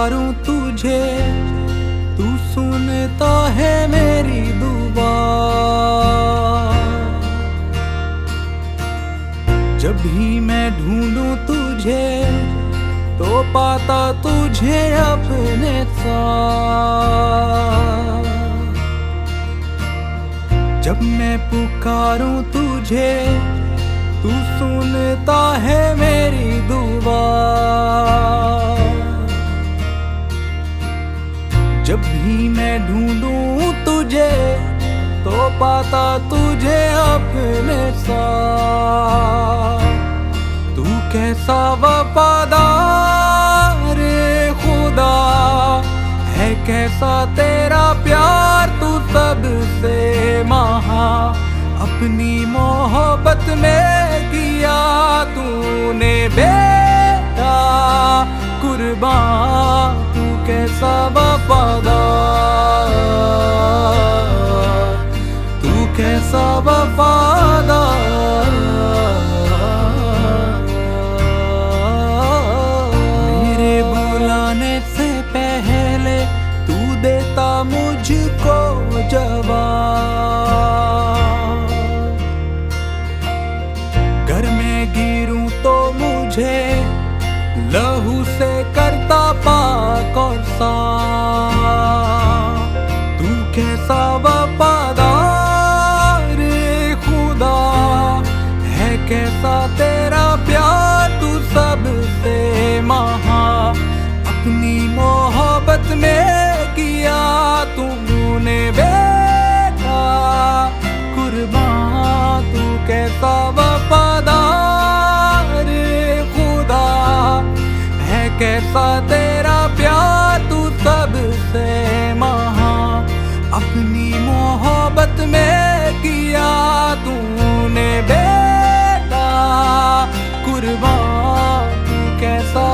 पुकारूं तुझे, तू सुनता है मेरी दुआ। जब भी मैं ढूंढूं तुझे तो पाता तुझे अपने साथ। जब मैं पुकारूं तुझे तू सुनता है मेरी दुआ। जब भी मैं ढूंढूं तुझे तो पाता तुझे अपने साथ। तू कैसा वफादार खुदा है, कैसा तेरा प्यार, तू सबसे महा। अपनी मोहब्बत में किया तूने बेटा कुर्बान। तू कैसा वफादार, तू कैसा वफादार। मेरे बुलाने से पहले तू देता मुझको जवाब। घर में गिरूं तो मुझे लहू से करता पाक और साफ। तू कैसा वफादार खुदा है, कैसा तेरा प्यार, तू सबसे महा। अपनी मोहब्बत में किया तूने बेटा कुर्बान। तू कैसा वफादार खुदा है, कैसा तेरा प्यार, तू सबसे महा। अपनी मोहब्बत में किया तूने बेटा कुर्बान। तू कैसा